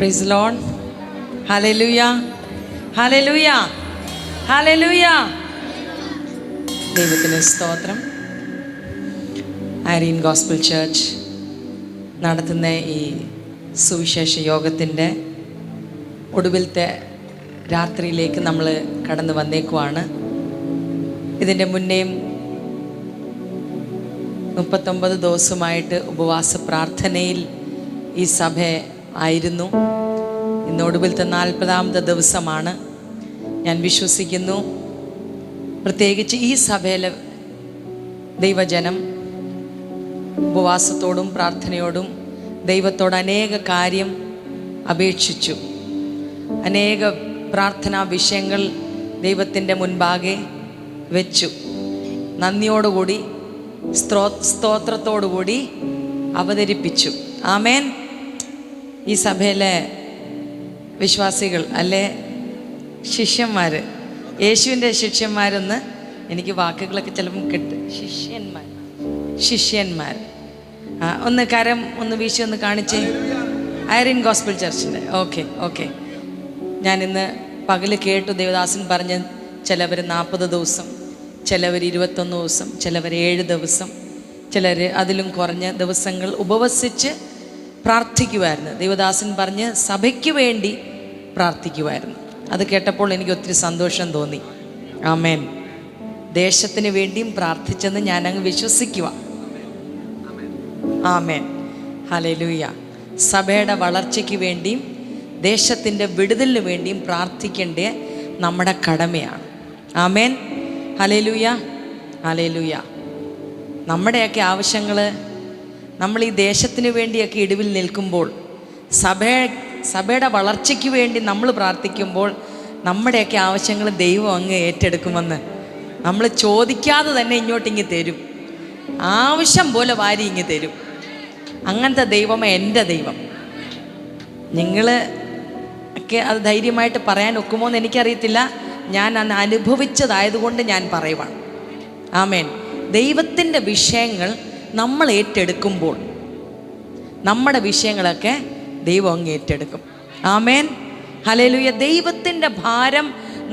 Price Lord. Hallelujah, hallelujah, hallelujah. ദൈവത്തിന് സ്തോത്രം. ആരീൻ gospel church നടത്തുന്ന ഈ സുവിശേഷ യോഗത്തിൻ്റെ ഒടുവിലത്തെ രാത്രിയിലേക്ക് നമ്മൾ കടന്നു വന്നേക്കുവാണ്. ഇതിൻ്റെ മുന്നേയും 39 ദിവസമായിട്ട് ഉപവാസ പ്രാർത്ഥനയിൽ ഈ സഭ ആയിരുന്നു. ഇന്ന് ഒടുവിലത്തെ 40ാമത്തെ ദിവസമാണ്. ഞാൻ വിശ്വസിക്കുന്നു പ്രത്യേകിച്ച് ഈ സഭയിലെ ദൈവജനം ഉപവാസത്തോടും പ്രാർത്ഥനയോടും ദൈവത്തോട് അനേക കാര്യം അപേക്ഷിച്ചു. അനേക പ്രാർത്ഥനാ വിഷയങ്ങൾ ദൈവത്തിൻ്റെ മുൻപാകെ വെച്ചു. നന്ദിയോടുകൂടി സ്തോത്രത്തോടുകൂടി അവതരിപ്പിച്ചു. ആമേൻ. ഈ സഭയിലെ വിശ്വാസികൾ അല്ലേ, ശിഷ്യന്മാർ, യേശുവിൻ്റെ ശിഷ്യന്മാരെന്ന് എനിക്ക് വാക്കുകളൊക്കെ ചിലപ്പം കിട്ടും. ശിഷ്യന്മാർ ഒന്ന് കരം ഒന്ന് വീശി ഒന്ന് കാണിച്ചേ. ഐറിൻ ഗോസ്പൽ ചർച്ചിൻ്റെ ഓക്കെ. ഞാനിന്ന് പകൽ കേട്ടു ദേവദാസൻ പറഞ്ഞ് ചിലവർ 40 ദിവസം, ചിലവർ 21 ദിവസം, ചിലവർ 7 ദിവസം, ചിലർ അതിലും കുറഞ്ഞ ദിവസങ്ങൾ ഉപവസിച്ച് പ്രാർത്ഥിക്കുമായിരുന്നു. ദേവദാസൻ പറഞ്ഞ് സഭയ്ക്ക് വേണ്ടി പ്രാർത്ഥിക്കുമായിരുന്നു. അത് കേട്ടപ്പോൾ എനിക്ക് ഒത്തിരി സന്തോഷം തോന്നി. ആമേൻ. ദേശത്തിന് വേണ്ടിയും പ്രാർത്ഥിച്ചെന്ന് ഞാനങ്ങ് വിശ്വസിക്കുക. ആമേൻ. ഹല്ലേലൂയ. സഭയുടെ വളർച്ചയ്ക്ക് വേണ്ടിയും ദേശത്തിൻ്റെ വിടുതലിന് വേണ്ടിയും പ്രാർത്ഥിക്കേണ്ട നമ്മുടെ കടമയാണ്. ആമേൻ. Hallelujah, hallelujah. നമ്മുടെയൊക്കെ ആവശ്യങ്ങൾ നമ്മൾ ഈ ദേശത്തിന് വേണ്ടിയൊക്കെ ഇടിവിൽ നിൽക്കുമ്പോൾ, സഭയുടെ വളർച്ചയ്ക്ക് വേണ്ടി നമ്മൾ പ്രാർത്ഥിക്കുമ്പോൾ നമ്മുടെയൊക്കെ ആവശ്യങ്ങൾ ദൈവം അങ്ങ് ഏറ്റെടുക്കുമെന്ന് നമ്മൾ ചോദിക്കാതെ തന്നെ ഇങ്ങോട്ടിങ്ങ് തരും. ആവശ്യം പോലെ വാരി ഇങ്ങ് തരും. അങ്ങനത്തെ ദൈവമേ എൻ്റെ ദൈവം. നിങ്ങൾ ഒക്കെ അത് ധൈര്യമായിട്ട് പറയാൻ ഒക്കുമോ എന്ന് എനിക്കറിയത്തില്ല. ഞാൻ അന്ന് അനുഭവിച്ചതായതുകൊണ്ട് ഞാൻ പറയുവാണ്. ആമേൻ. ദൈവത്തിൻ്റെ വിഷയങ്ങൾ നമ്മൾ ഏറ്റെടുക്കുമ്പോൾ നമ്മുടെ വിഷയങ്ങളൊക്കെ ദൈവം അങ്ങ് ഏറ്റെടുക്കും. ആമേൻ. ഹല്ലേലൂയ. ദൈവത്തിൻ്റെ ഭാരം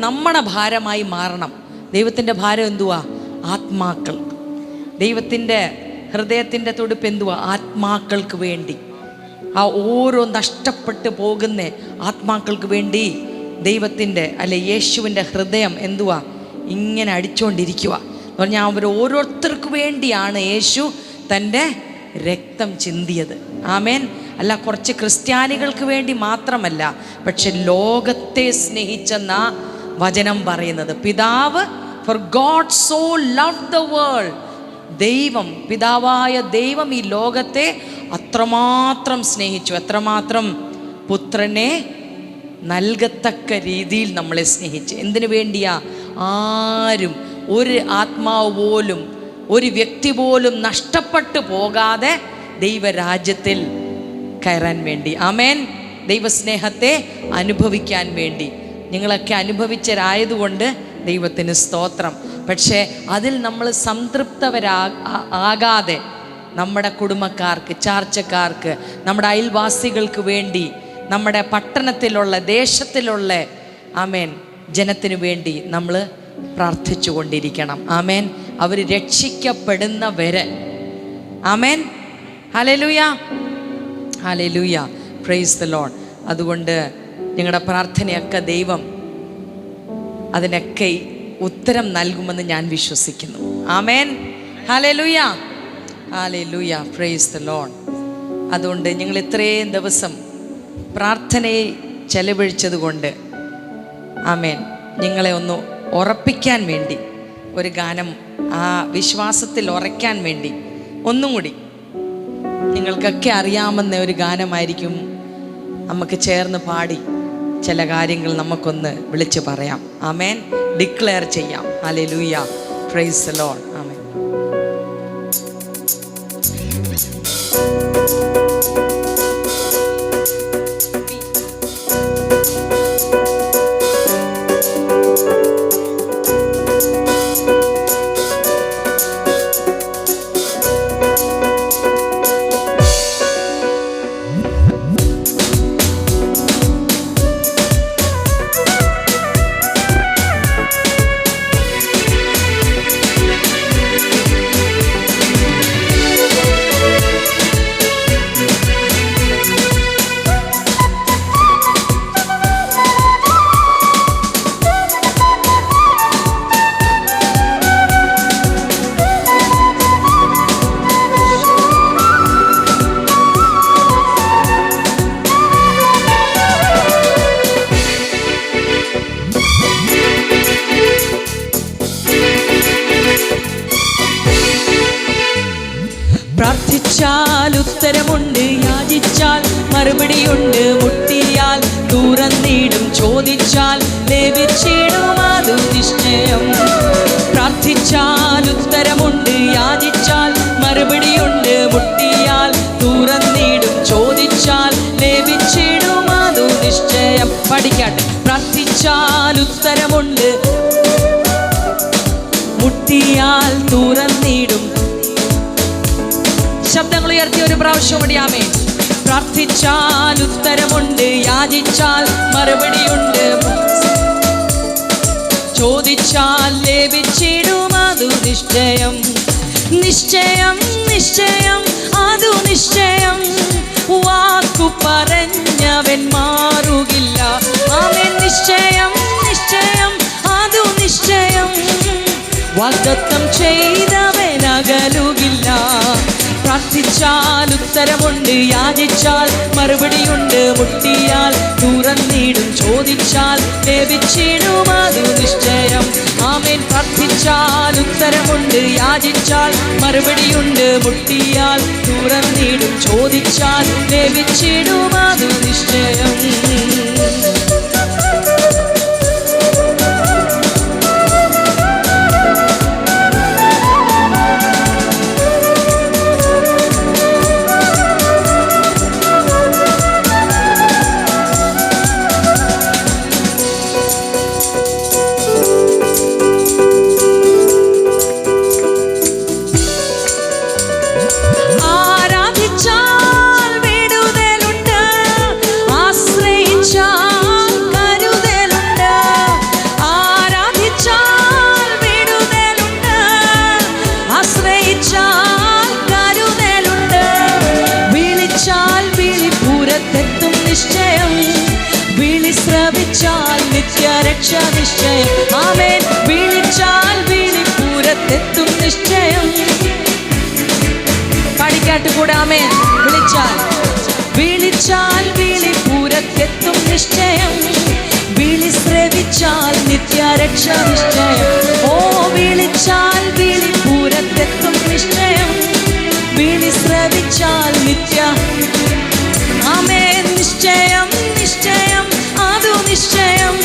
നമ്മുടെ ഭാരമായി മാറണം. ദൈവത്തിൻ്റെ ഭാരം എന്തുവാ? ആത്മാക്കൾ. ദൈവത്തിൻ്റെ ഹൃദയത്തിൻ്റെ തുടിപ്പ് എന്തുവാ? ആത്മാക്കൾക്ക് വേണ്ടി, ആ ഓരോ നഷ്ടപ്പെട്ടു പോകുന്ന ആത്മാക്കൾക്ക് വേണ്ടി ദൈവത്തിൻ്റെ അല്ലെ യേശുവിൻ്റെ ഹൃദയം എന്തുവാ? ഇങ്ങനെ അടിച്ചുകൊണ്ടിരിക്കുക എന്ന് പറഞ്ഞാൽ അവർ ഓരോരുത്തർക്ക് വേണ്ടിയാണ് യേശു തൻ്റെ രക്തം ചിന്തിയത്. ആമേൻ. അല്ല കുറച്ച് ക്രിസ്ത്യാനികൾക്ക് വേണ്ടി മാത്രമല്ല, പക്ഷെ ലോകത്തെ സ്നേഹിച്ചെന്ന വചനം പറയുന്നത്. പിതാവ്, for God so love the world, ദൈവം, പിതാവായ ദൈവം ഈ ലോകത്തെ അത്രമാത്രം സ്നേഹിച്ചു. എത്രമാത്രം? പുത്രനെ നൽകത്തക്ക രീതിയിൽ നമ്മളെ സ്നേഹിച്ചു. എന്തിനു വേണ്ടിയാ? ആരും, ഒരു ആത്മാവ് പോലും, ഒരു വ്യക്തി പോലും നഷ്ടപ്പെട്ടു പോകാതെ ദൈവരാജ്യത്തിൽ കയറാൻ വേണ്ടി. ആമേൻ. ദൈവസ്നേഹത്തെ അനുഭവിക്കാൻ വേണ്ടി. നിങ്ങളൊക്കെ അനുഭവിച്ചവരായതുകൊണ്ട് ദൈവത്തിന് സ്തോത്രം. പക്ഷേ അതിൽ നമ്മൾ സംതൃപ്തരാകാതെ നമ്മുടെ കുടുംബക്കാർക്ക്, ചാർച്ചക്കാർക്ക്, നമ്മുടെ അയൽവാസികൾക്ക് വേണ്ടി, നമ്മുടെ പട്ടണത്തിലുള്ള, ദേശത്തിലുള്ള ആമേൻ ജനത്തിനു വേണ്ടി നമ്മൾ പ്രാർത്ഥിച്ചു കൊണ്ടിരിക്കണം. ആമേൻ. അവർ രക്ഷിക്കപ്പെടുന്നവരെ. Amen. Hallelujah, hallelujah. Praise the Lord. അതുകൊണ്ട് നിങ്ങളുടെ പ്രാർത്ഥനയൊക്കെ ദൈവം അതിനൊക്കെ ഉത്തരം നൽകുമെന്ന് ഞാൻ വിശ്വസിക്കുന്നു. Amen. Hallelujah, hallelujah. Praise the Lord. അതുകൊണ്ട് നിങ്ങൾ ഇത്രയും ദിവസം പ്രാർത്ഥനയെ ചെലവഴിച്ചത് കൊണ്ട് ആമേൻ, നിങ്ങളെ ഒന്ന് ഉറപ്പിക്കാൻ വേണ്ടി ഒരു ഗാനം, ആ വിശ്വാസത്തിൽ ഉറയ്ക്കാൻ വേണ്ടി ഒന്നും കൂടി, നിങ്ങൾക്കൊക്കെ അറിയാമെന്ന ഒരു ഗാനമായിരിക്കും, നമുക്ക് ചേർന്ന് പാടി ചില കാര്യങ്ങൾ നമുക്കൊന്ന് വിളിച്ച് പറയാം. ആമേൻ. ഡിക്ലെയർ ചെയ്യാം. Hallelujah. Praise the Lord. Amen. മറുപടിയുണ്ട്. മുട്ടിയാൽ തുറന്നിടും, ചോദിച്ചാൽ ലഭിച്ചിടും, അതു നിശ്ചയം. പ്രാർത്ഥിച്ചാൽ ഉത്തരമുണ്ട്, യാചിച്ചാൽ മറുപടിയുണ്ട്. മുട്ടിയാൽ തുറന്നിടും, ചോദിച്ചാൽ ലഭിച്ചിടും, അതു നിശ്ചയം. പഠിക്കാട്ടെ. പ്രാർത്ഥിച്ചാൽ ഉത്തരമുണ്ട്, മുട്ടിയാൽ തുറന്നിടും. ശബ്ദങ്ങൾ ഉയർത്തി ഒരു പ്രാവശ്യം കൂടി ആമേൻ. പ്രാർത്ഥിച്ചാൽ ഉത്തരമുണ്ട്, യാചിച്ചാൽ മറുപടിയുണ്ട്, ചോദിച്ചാൽ ലഭിച്ചിടും, അതു നിശ്ചയം. നിശ്ചയം നിശ്ചയം അതു നിശ്ചയം, വാക്കു പറഞ്ഞവൻ മാറുകില്ല. ആമേൻ. നിശ്ചയം നിശ്ചയം അതു നിശ്ചയം, വാഗ്ദത്തം ചെയ്തവൻ അകലുകില്ല. പ്രാർത്ഥിച്ചാൽ ഉത്തരമുണ്ട്, യാചിച്ചാൽ മറുപടിയുണ്ട്, മുട്ടിയാൽ തുറന്നിടും, ചോദിച്ചാൽ ലഭിച്ചിടും, അതു നിശ്ചയം. ആമേൻ. പ്രാർത്ഥിച്ചാൽ ഉത്തരമുണ്ട്, യാചിച്ചാൽ മറുപടിയുണ്ട്, മുട്ടിയാൽ തുറന്നിടും, ചോദിച്ചാൽ ലഭിച്ചിടും, അതു നിശ്ചയം. നിത്യരക്ഷ നിശ്ചയം. ആമേൻ. വിളിച്ചാൽ വിളിപ്പൂരത്തെത്തും നിശ്ചയം. പഠിക്കാട്ട് കൂടെ. ആമേൻ. വിളിച്ചാൽ വിളിപ്പൂരത്തെത്തും നിശ്ചയം. വിളി ശ്രവിച്ചാൽ നിത്യരക്ഷ നിശ്ചയം. ഓ വിളിച്ചാൽ വിളിപ്പൂരത്തെത്തും നിശ്ചയം. വിളി ശ്രവിച്ചാൽ നിത്യ. ആമേൻ. നിശ്ചയം നിശ്ചയം അതു നിശ്ചയം,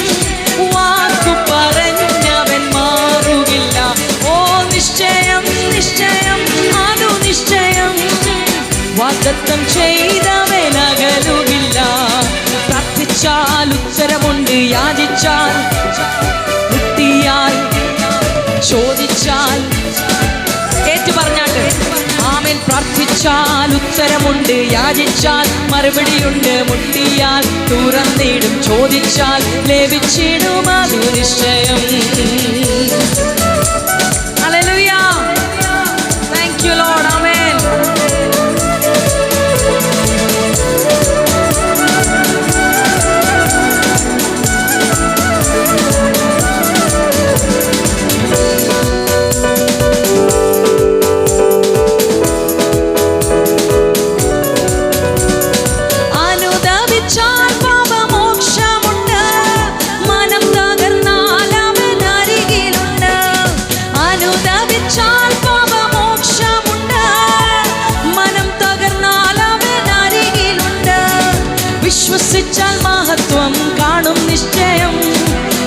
വാക്കു പറഞ്ഞവൻ മാറുകില്ല. ഓ നിശ്ചയം നിശ്ചയം അതു നിശ്ചയം, വാഗ്ദത്തം ചെയ്തവൻ അകലുകില്ല. പ്രാർത്ഥിച്ചാൽ ഉത്തരമുണ്ട്, യാചിച്ചാൽ മുട്ടിയാൽ ചോദിച്ചാൽ. ഏറ്റു പറഞ്ഞാട്ട്. ആമേൻ. പ്രാർത്ഥിച്ചാൽ ഉത്തരമുണ്ട്, യാചിച്ചാൽ മറുപടിയുണ്ട്, മുട്ടിയാൽ തുറന്നിടും, ചോദിച്ചാൽ ലഭിച്ചിടും, അതു നിശ്ചയം. Hallelujah. Thank you Lord. Amen. വിശ്വസിച്ചാൽ മഹത്വം കാണും നിശ്ചയം.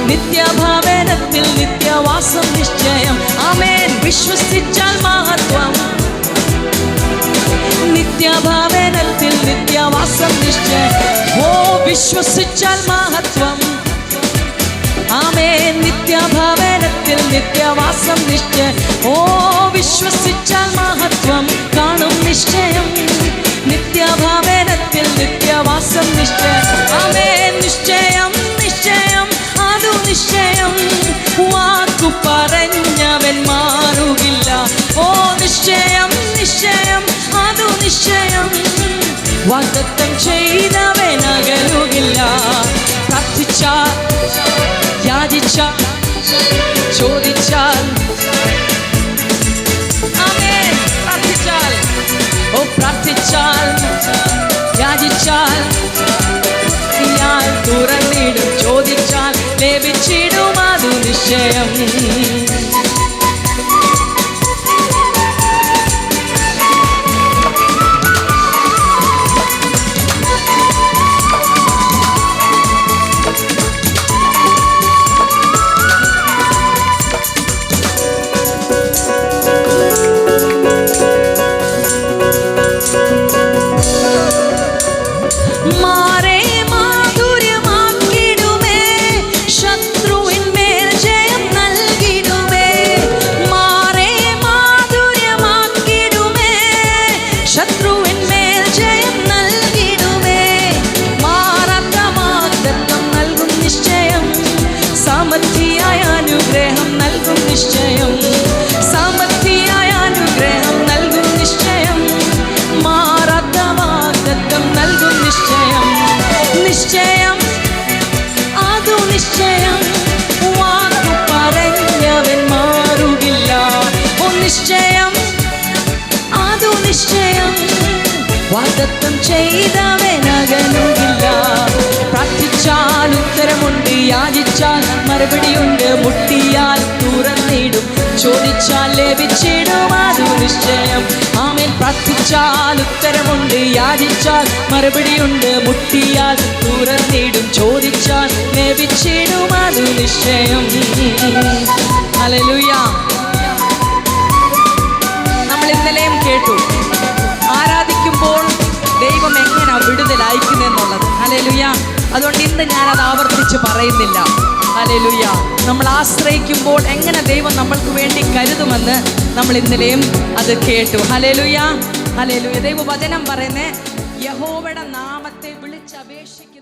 നിത്യഭവനത്തിൽ നിത്യവാസം നിശ്ചയം. ആമേൻ. വിശ്വസിച്ചാൽ മഹത്വം, നിത്യഭവനത്തിൽ നിത്യവാസം നിശ്ചയം. ഓ വിശ്വസിച്ചാൽ മഹത്വം. ആമേൻ. നിത്യഭവനത്തിൽ നിത്യവാസം നിശ്ചയം. ഓ വിശ്വസിച്ചാൽ മഹത്വം കാണും നിശ്ചയം. നിത്യഭവനത്തിൽ നിത്യവാസം നിശ്ചയം. ആമേൻ. നിശ്ചയം നിശ്ചയം അതു നിശ്ചയം, വാക്കു പറഞ്ഞവൻ മാറുകില്ല. ഓ നിശ്ചയം നിശ്ചയം അതു നിശ്ചയം, വാഗ്ദത്തം ചെയ്തവൻ അകലുകില്ല. പ്രാർത്ഥിച്ചാൽ യാചിച്ചാൽ ചോദിച്ചാൽ. ആമേൻ. പ്രാർത്ഥിച്ചാൽ. ഓ പ്രാർത്ഥിച്ചാൽ യാചിച്ചാൽ തുറന്നിടും, ചോദിച്ചാൽ ലഭിച്ചിടും, അതു നിശ്ചയം. ചെയ്തവനകലുകില്ല. പ്രാർത്ഥിച്ചാൽ ഉത്തരമുണ്ട്, യാചിച്ചാൽ മറുപടിയുണ്ട്, മുട്ടിയാൽ തുറന്നിടും, ചോദിച്ചാൽ ലഭിച്ചിടും, അതു നിശ്ചയം. ആമേൻ. പ്രാർത്ഥിച്ചാൽ ഉത്തരമുണ്ട്, യാചിച്ചാൽ മറുപടിയുണ്ട്, മുട്ടിയാൽ തുറന്നിടും, ചോദിച്ചാൽ ലഭിച്ചിടും, അതു നിശ്ചയം. ഹല്ലേലൂയ. നമ്മൾ ഇന്നലെയും കേട്ടു, ആരാധിക്കുമ്പോൾ ദൈവം എങ്ങനെ വിടുതൽ അയക്കുന്നെന്നുള്ളത്. ഹല്ലേലൂയ. അതുകൊണ്ട് ഇന്ന് ഞാനത് ആവർത്തിച്ച് പറയുന്നില്ല. ഹല്ലേലൂയ. നമ്മൾ ആശ്രയിക്കുമ്പോൾ എങ്ങനെ ദൈവം നമ്മൾക്ക് വേണ്ടി കരുതുമെന്ന് നമ്മൾ ഇന്നലെയും അത് കേട്ടു. ഹല്ലേലൂയ. ഹല്ലേലൂയ. ദൈവവചനം പറയുന്നേ, യഹോവയുടെ നാമത്തെ വിളിച്ചപേക്ഷിക്കുക.